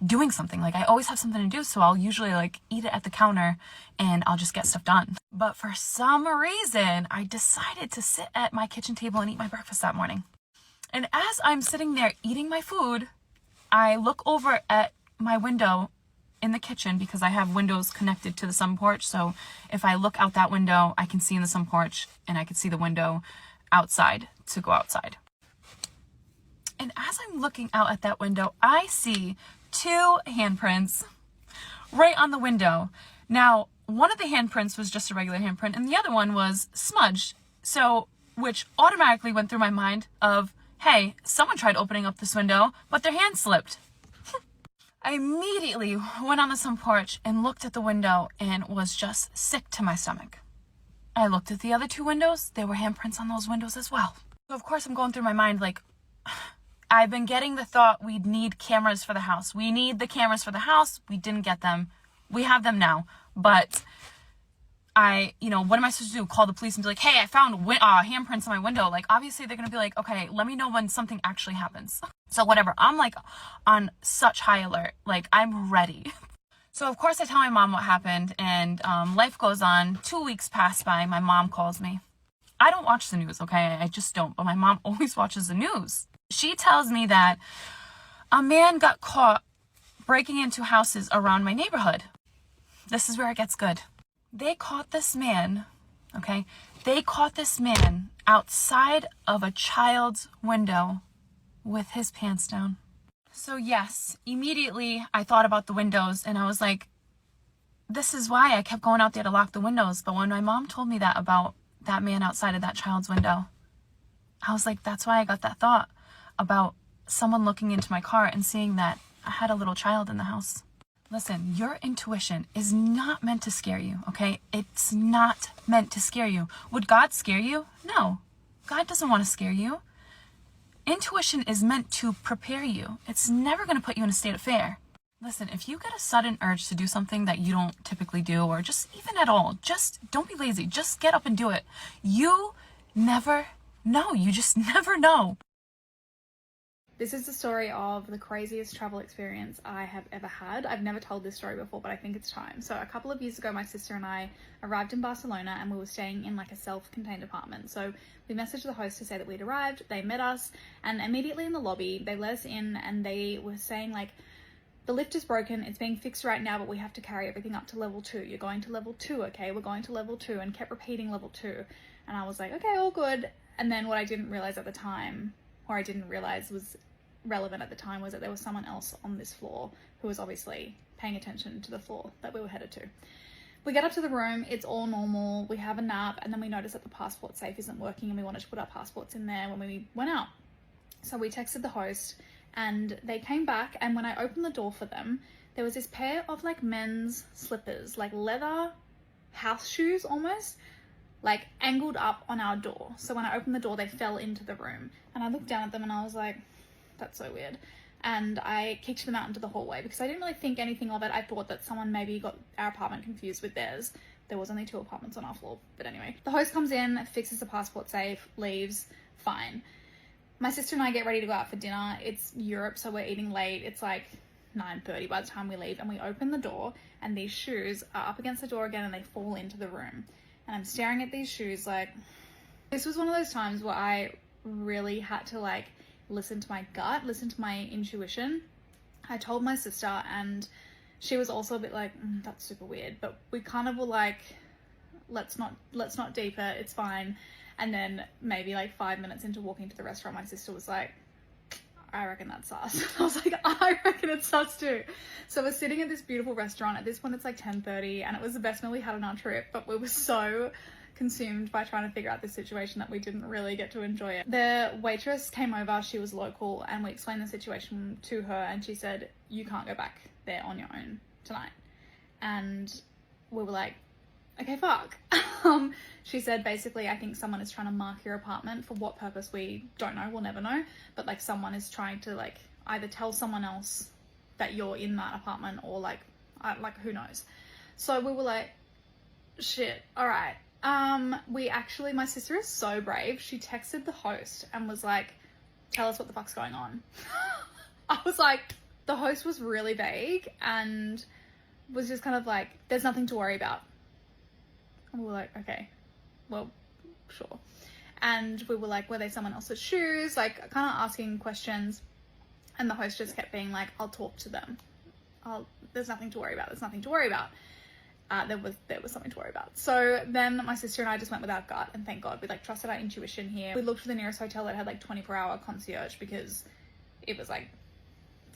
doing something. Like I always have something to do, so I'll usually like eat it at the counter and I'll just get stuff done. But for some reason, I decided to sit at my kitchen table and eat my breakfast that morning. And as I'm sitting there eating my food, I look over at my window in the kitchen because I have windows connected to the sun porch. So if I look out that window, I can see in the sun porch and I can see the window outside to go outside. And as I'm looking out at that window, I see 2 handprints right on the window. Now, one of the handprints was just a regular handprint and the other one was smudged. So, which automatically went through my mind of, hey, someone tried opening up this window, but their hand slipped. I immediately went on the sun porch and looked at the window and was just sick to my stomach. I looked at the other 2 windows. There were handprints on those windows as well. So, of course, I'm going through my mind like, I've been getting the thought we'd need cameras for the house. We need the cameras for the house. We didn't get them. We have them now. But what am I supposed to do? Call the police and be like, hey, I found handprints on my window. Like, obviously they're going to be like, okay, let me know when something actually happens. So whatever. I'm like on such high alert. Like, I'm ready. So of course I tell my mom what happened and life goes on. 2 weeks pass by. My mom calls me. I don't watch the news, okay? I just don't. But my mom always watches the news. She tells me that a man got caught breaking into houses around my neighborhood. This is where it gets good. They caught this man, okay? They caught this man outside of a child's window with his pants down. So yes, immediately I thought about the windows and I was like, this is why I kept going out there to lock the windows. But when my mom told me that about that man outside of that child's window, I was like, that's why I got that thought about someone looking into my car and seeing that I had a little child in the house. Listen, your intuition is not meant to scare you, okay? It's not meant to scare you. Would God scare you? No. God doesn't want to scare you. Intuition is meant to prepare you. It's never going to put you in a state of fear. Listen, if you get a sudden urge to do something that you don't typically do, or just even at all, just don't be lazy. Just get up and do it. You never know. You just never know. This is the story of the craziest travel experience I have ever had. I've never told this story before, but I think it's time. So a couple of years ago, my sister and I arrived in Barcelona, and we were staying in like a self-contained apartment. So we messaged the host to say that we'd arrived. They met us, and immediately in the lobby, they let us in, and they were saying like, the lift is broken, it's being fixed right now, but we have to carry everything up to level 2. You're going to level 2, okay? We're going to level 2, and kept repeating level 2. And I was like, okay, all good. And then what I didn't realize at the time, or I didn't realize was relevant at the time, was that there was someone else on this floor who was obviously paying attention to the floor that we were headed to. We get up to the room, it's all normal, we have a nap, and then we notice that the passport safe isn't working, and we wanted to put our passports in there when we went out. So we texted the host, and they came back, and when I opened the door for them, there was this pair of like men's slippers, like leather house shoes almost, like angled up on our door. So when I opened the door, they fell into the room, and I looked down at them and I was like, that's so weird. And I kicked them out into the hallway because I didn't really think anything of it. I thought that someone maybe got our apartment confused with theirs. There was only 2 apartments on our floor, but anyway. The host comes in, fixes the passport safe, leaves, fine. My sister and I get ready to go out for dinner. It's Europe, so we're eating late. It's like 9:30 by the time we leave, and we open the door, and these shoes are up against the door again, and they fall into the room. And I'm staring at these shoes like, this was one of those times where I really had to like listen to my gut, listen to my intuition. I told my sister, and she was also a bit like, that's super weird, but we kind of were like, let's not deep it, it's fine. And then maybe like 5 minutes into walking to the restaurant, my sister was like, I reckon that's sus. I was like, I reckon it's sus too. So we're sitting at this beautiful restaurant. At this point it's like 10:30, and it was the best meal we had on our trip, but we were so consumed by trying to figure out this situation that we didn't really get to enjoy it. The waitress came over, she was local, and we explained the situation to her, and she said, you can't go back there on your own tonight. And we were like, okay, fuck. She said basically, I think someone is trying to mark your apartment. For what purpose, we don't know, we'll never know, but like someone is trying to like either tell someone else that you're in that apartment, or like who knows. So we were like, shit, all right. My sister is so brave. She texted the host and was like, tell us what the fuck's going on. I was like, the host was really vague and was just kind of like, there's nothing to worry about. And we were like, okay, well, sure. And we were like, were they someone else's shoes? Like kind of asking questions. And the host just kept being like, I'll talk to them. There's nothing to worry about. There's nothing to worry about. There was something to worry about. So then my sister and I just went with our gut, and thank God we like trusted our intuition here. We looked for the nearest hotel that had like 24-hour concierge because it was like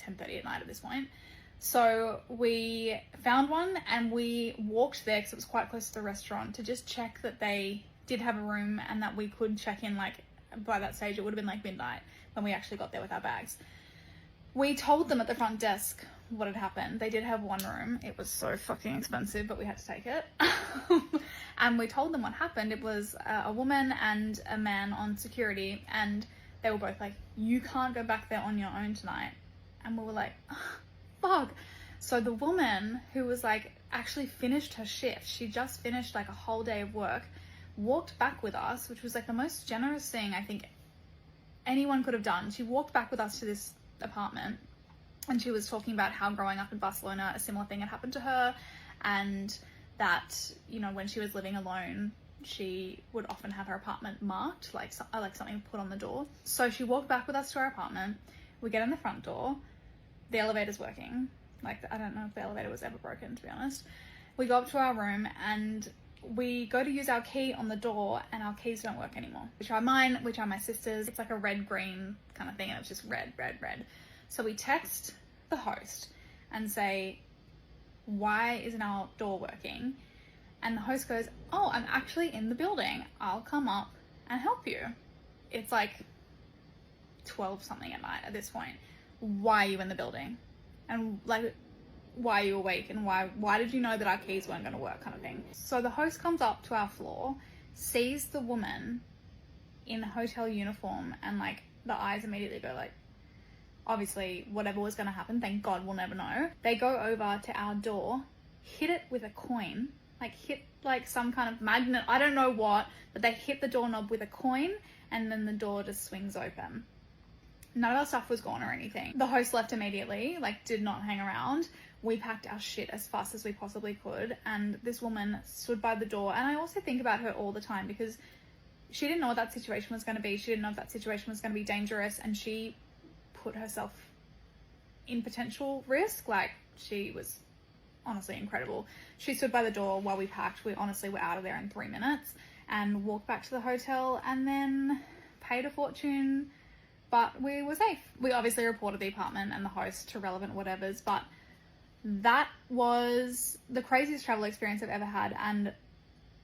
10:30 at night at this point. So we found one, and we walked there because it was quite close to the restaurant to just check that they did have a room and that we could check in. Like by that stage it would have been like midnight when we actually got there with our bags. We told them at the front desk what had happened. They did have one room. It was so fucking expensive, but we had to take it. And we told them what happened. It was a woman and a man on security, and they were both like, you can't go back there on your own tonight. And we were like, oh, fuck. So the woman, who was like actually finished her shift, she just finished like a whole day of work, walked back with us, which was like the most generous thing I think anyone could have done. She walked back with us to this apartment, and she was talking about how growing up in Barcelona a similar thing had happened to her, and that, you know, when she was living alone she would often have her apartment marked, like something put on the door. So she walked back with us to our apartment. We get in the front door, the elevator's working. Like, I don't know if the elevator was ever broken, to be honest. We go up to our room and we go to use our key on the door, and our keys don't work anymore. We try mine, we try my sister's. It's like a red-green kind of thing, and it was just red. So we text the host and say, why isn't our door working? And the host goes, oh, I'm actually in the building. I'll come up and help you. It's like 12 something at night at this point. Why are you in the building? and like, why are you awake, and why did you know that our keys weren't going to work, kind of thing. So the host comes up to our floor, sees the woman in hotel uniform, and like the eyes immediately go like, obviously whatever was going to happen, thank God we'll never know. They go over to our door, hit it with a coin, like hit like some kind of magnet, I don't know what, but they hit the doorknob with a coin, and then the door just swings open. None of our stuff was gone or anything. The host left immediately, like did not hang around. We packed our shit as fast as we possibly could, and this woman stood by the door. And I also think about her all the time, because she didn't know what that situation was going to be. She didn't know if that situation was going to be dangerous, and she put herself in potential risk. Like, she was honestly incredible. She stood by the door while we packed. We honestly were out of there in 3 minutes, and walked back to the hotel, and then paid a fortune, but we were safe. We obviously reported the apartment and the host to relevant whatevers, but that was the craziest travel experience I've ever had, and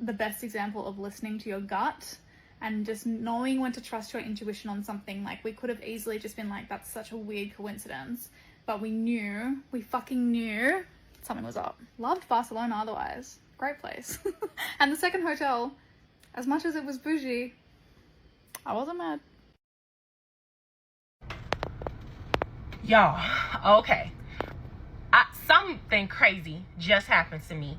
the best example of listening to your gut and just knowing when to trust your intuition on something. Like, we could have easily just been like, that's such a weird coincidence, but we fucking knew something was up. Loved Barcelona otherwise. Great place. And the second hotel, as much as it was bougie, I wasn't mad. Y'all, okay. Something crazy just happened to me.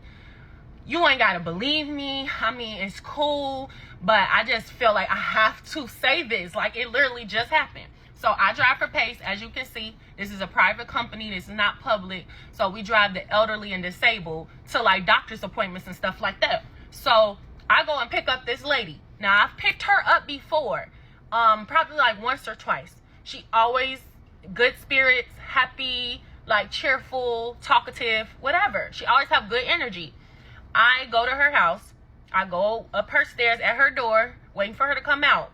You ain't gotta believe me. I mean, it's cool, but I just feel like I have to say this. Like, it literally just happened. So I drive for Pace, as you can see. This is a private company. This is not public. So we drive the elderly and disabled to like doctor's appointments and stuff like that. So I go and pick up this lady. Now, I've picked her up before, probably like once or twice. She always good spirits, happy, like cheerful, talkative, whatever. She always have good energy. I go to her house. I go up her stairs at her door, waiting for her to come out.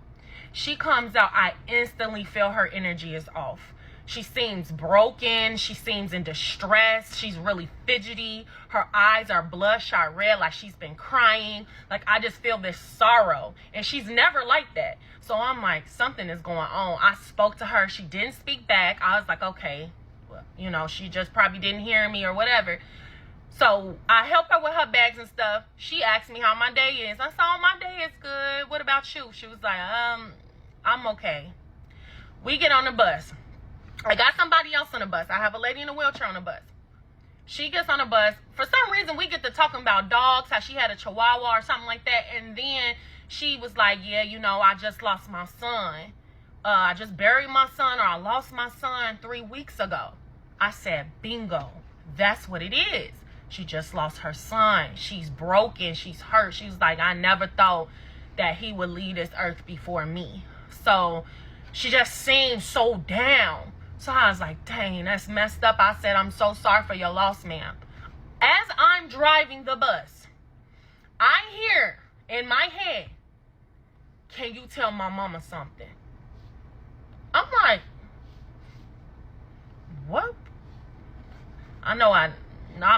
She comes out. I instantly feel her energy is off. She seems broken. She seems in distress. She's really fidgety. Her eyes are bloodshot red, like she's been crying. Like, I just feel this sorrow. And she's never like that. So I'm like, something is going on. I spoke to her. She didn't speak back. I was like, okay, well, you know, she just probably didn't hear me or whatever. So I helped her with her bags and stuff. She asked me how my day is. I said, oh, my day is good. What about you? She was like, I'm okay. We get on the bus. I got somebody else on the bus. I have a lady in a wheelchair on the bus. She gets on the bus. For some reason, we get to talking about dogs, how she had a chihuahua or something like that. And then she was like, yeah, you know, I just lost my son. I just buried my son, or I lost my son 3 weeks ago. I said, bingo. That's what it is. She just lost her son. She's broken. She's hurt. She was like, I never thought that he would leave this earth before me. So she just seemed so down. So I was like, dang, that's messed up. I said, I'm so sorry for your loss, ma'am. As I'm driving the bus, I hear in my head, can you tell my mama something? I'm like, what? I'm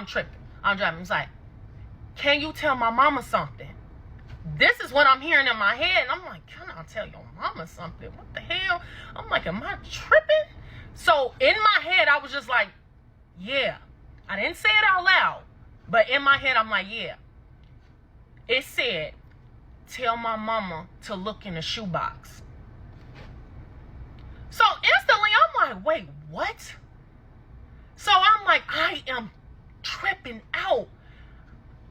tripping. I'm driving. It's like, can you tell my mama something? This is what I'm hearing in my head. And I'm like, can I tell your mama something? What the hell? I'm like, am I tripping? So in my head, I was just like, yeah. I didn't say it out loud, but in my head, I'm like, yeah. It said, tell my mama to look in the shoebox. So instantly, I'm like, wait, what? So I'm like, I am tripping out.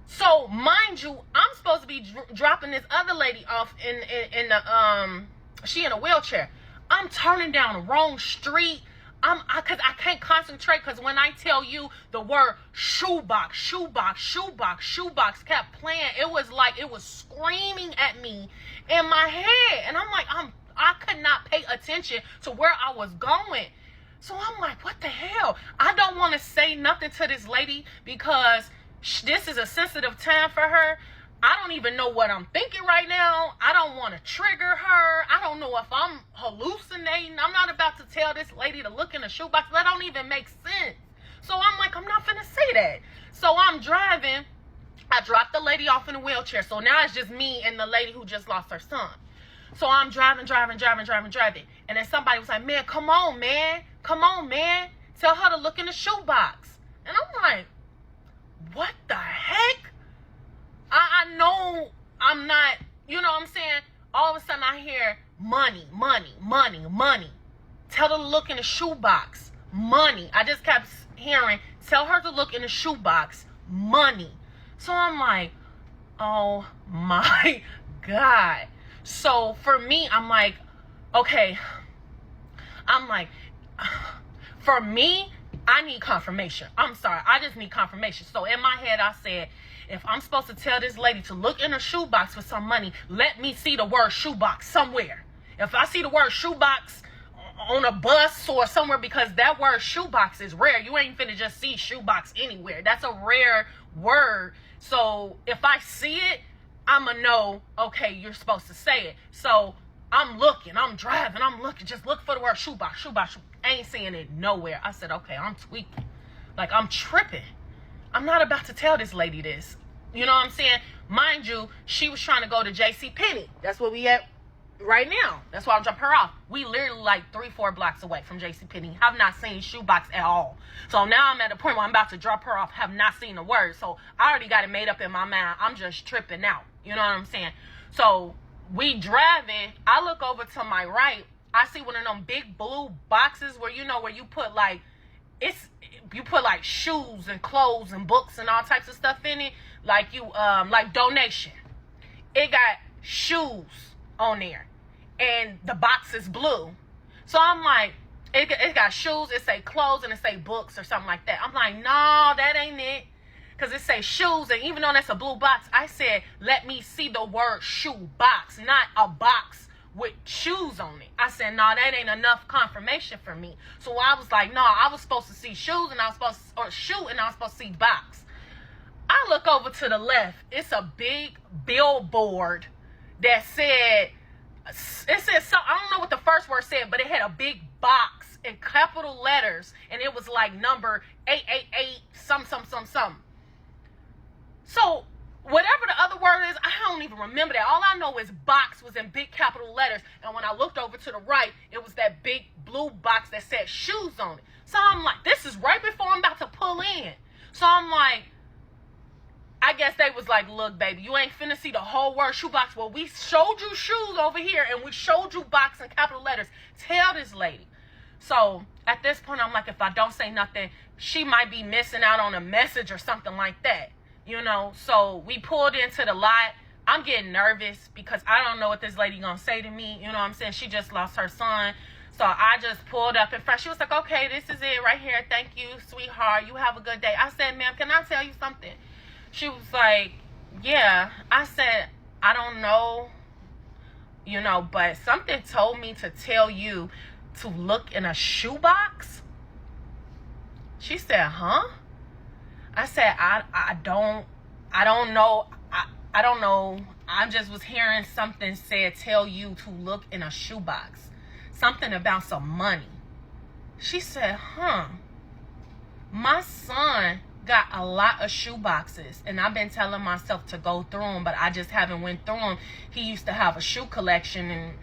So mind you, I'm supposed to be dropping this other lady off in the she in a wheelchair. I'm turning down the wrong street. Cause I can't concentrate, cause when I tell you the word shoebox, shoebox, shoebox, shoebox kept playing, it was like it was screaming at me in my head, and I'm like, I could not pay attention to where I was going. So I'm like, what the hell? I don't want to say nothing to this lady because this is a sensitive time for her. I don't even know what I'm thinking right now. I don't want to trigger her. I don't know if I'm hallucinating. I'm not about to tell this lady to look in the shoebox. That don't even make sense. So I'm like, I'm not finna say that. So I'm driving. I dropped the lady off in a wheelchair. So now it's just me and the lady who just lost her son. So I'm driving. And then somebody was like, man, come on, man. Come on, man. Tell her to look in the shoebox. And I'm like, what the heck? I know I'm not, you know what I'm saying? All of a sudden I hear money, money, money, money. Tell her to look in the shoebox. Money. I just kept hearing, tell her to look in the shoebox. Money. So I'm like, oh my God. So for me, I'm like, okay. I'm like, for me, I need confirmation. I'm sorry. I just need confirmation. So in my head, I said, if I'm supposed to tell this lady to look in her shoebox for some money, let me see the word shoebox somewhere. If I see the word shoebox on a bus or somewhere, because that word shoebox is rare. You ain't finna just see shoebox anywhere. That's a rare word. So if I see it, I'ma know, okay, you're supposed to say it. So I'm looking, I'm driving, I'm looking, just look for the word shoebox, shoebox. I ain't seeing it nowhere. I said, okay, I'm tweaking. Like, I'm tripping. I'm not about to tell this lady this. You know what I'm saying? Mind you, she was trying to go to JCPenney. That's where we at right now. That's why I'm dropping her off. We literally like 3-4 blocks away from JCPenney. Have not seen shoebox at all. So now I'm at a point where I'm about to drop her off. Have not seen the word. So I already got it made up in my mind. I'm just tripping out. You know what I'm saying? So we driving. I look over to my right. I see one of them big blue boxes where, you know, where you put like, you put like shoes and clothes and books and all types of stuff in it. Like you, like donation. It got shoes on there. And the box is blue. So I'm like, it got shoes, it say clothes, and it say books or something like that. I'm like, no, that ain't it. Because it say shoes, and even though that's a blue box, I said, let me see the word shoe box, not a box with shoes on it. I said, no, that ain't enough confirmation for me. So I was like, no, I was supposed to see shoes, and I was supposed to, or shoe, and I was supposed to see box. I look over to the left. It's a big billboard that said, it said something, I don't know what the first word said, but it had a big box in capital letters, and it was like number 888 some. So whatever the other word is, I don't even remember that. All I know is box was in big capital letters, and when I looked over to the right, it was that big blue box that said shoes on it. So I'm like, this is right before I'm about to pull in. So I'm like, I guess they was like, look, baby, you ain't finna see the whole word shoebox. Well, we showed you shoes over here, and we showed you box in capital letters. Tell this lady. So at this point, I'm like, if I don't say nothing, she might be missing out on a message or something like that, you know? So we pulled into the lot. I'm getting nervous because I don't know what this lady gonna say to me. You know what I'm saying? She just lost her son. So I just pulled up in front. She was like, okay, this is it right here. Thank you, sweetheart. You have a good day. I said, ma'am, can I tell you something? She was like, yeah. I said, I don't know, you know, but something told me to tell you to look in a shoebox. She said, huh? I said, I don't know. I don't know. I just was hearing something said, tell you to look in a shoebox. Something about some money. She said, huh? My son got a lot of shoe boxes, and I've been telling myself to go through them, but I just haven't went through them. He used to have a shoe collection, and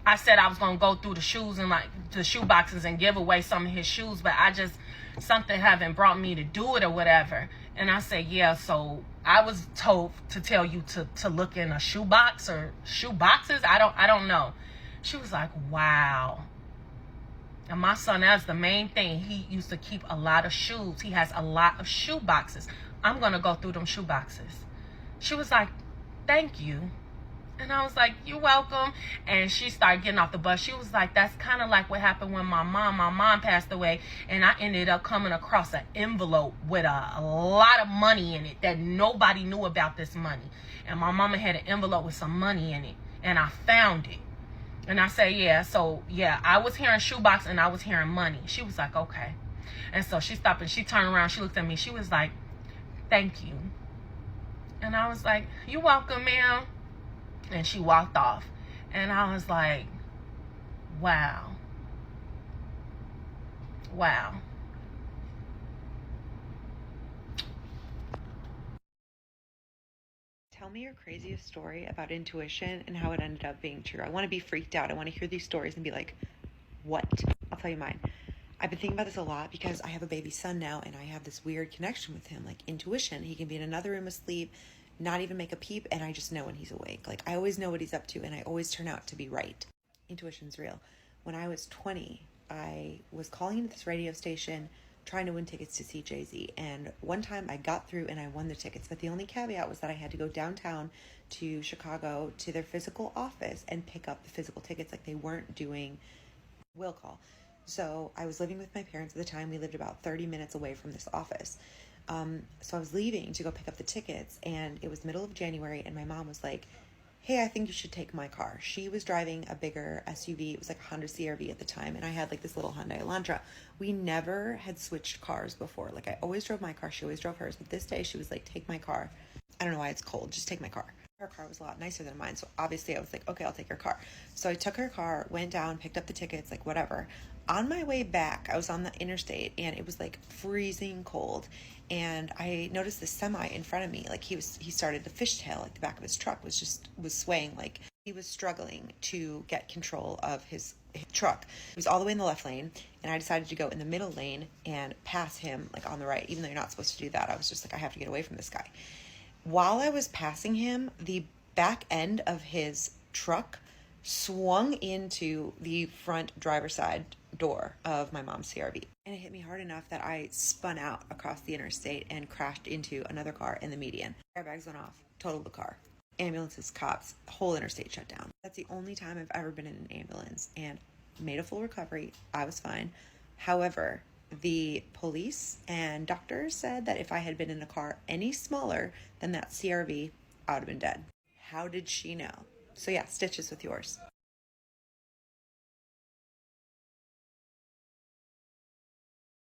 I said I was going to go through the shoes and like the shoe boxes and give away some of his shoes, but I just, something haven't brought me to do it or whatever. And I said, yeah, so I was told to tell you to look in a shoe box or shoe boxes. I don't know. She was like, wow. And my son, that's the main thing. He used to keep a lot of shoes. He has a lot of shoe boxes. I'm going to go through them shoe boxes. She was like, thank you. And I was like, you're welcome. And she started getting off the bus. She was like, that's kind of like what happened when my mom passed away. And I ended up coming across an envelope with a lot of money in it that nobody knew about this money. And my mama had an envelope with some money in it. And I found it. And I said, yeah, so, yeah, I was hearing shoebox and I was hearing money. She was like, okay. And so she stopped and she turned around. She looked at me. She was like, thank you. And I was like, you're welcome, ma'am. And she walked off. And I was like, wow. Wow. Tell me your craziest story about intuition and how it ended up being true. I want to be freaked out. I want to hear these stories and be like, what? I'll tell you mine. I've been thinking about this a lot because I have a baby son now and I have this weird connection with him, like intuition. He can be in another room asleep, not even make a peep, and I just know when he's awake. Like I always know what he's up to and I always turn out to be right. Intuition's real. When I was 20, I was calling into this radio station trying to win tickets to see Jay-Z, and one time I got through and I won the tickets, but the only caveat was that I had to go downtown to Chicago to their physical office and pick up the physical tickets. Like they weren't doing will call. So I was living with my parents at the time. We lived about 30 minutes away from this office. So I was leaving to go pick up the tickets, and it was middle of January, and my mom was like, hey, I think you should take my car. She was driving a bigger SUV. It was like a Honda CR-V at the time, and I had like this little Hyundai Elantra. We never had switched cars before. Like I always drove my car. She always drove hers. But this day she was like, take my car. I don't know why it's cold. Just take my car. Her car was a lot nicer than mine. So obviously I was like, okay, I'll take her car. So I took her car, went down, picked up the tickets, like whatever. On my way back, I was on the interstate and it was like freezing cold. And I noticed the semi in front of me, like he started to fishtail, like the back of his truck was swaying, like he was struggling to get control of his truck. He was all the way in the left lane, and I decided to go in the middle lane and pass him like on the right, even though you're not supposed to do that. I was just like, I have to get away from this guy. While I was passing him, the back end of his truck swung into the front driver's side door of my mom's CR-V. And it hit me hard enough that I spun out across the interstate and crashed into another car in the median. Airbags went off, totaled the car. Ambulances, cops, the whole interstate shut down. That's the only time I've ever been in an ambulance, and made a full recovery. I was fine. However, the police and doctors said that if I had been in a car any smaller than that CR-V, I would have been dead. How did she know? So yeah, stitches with yours.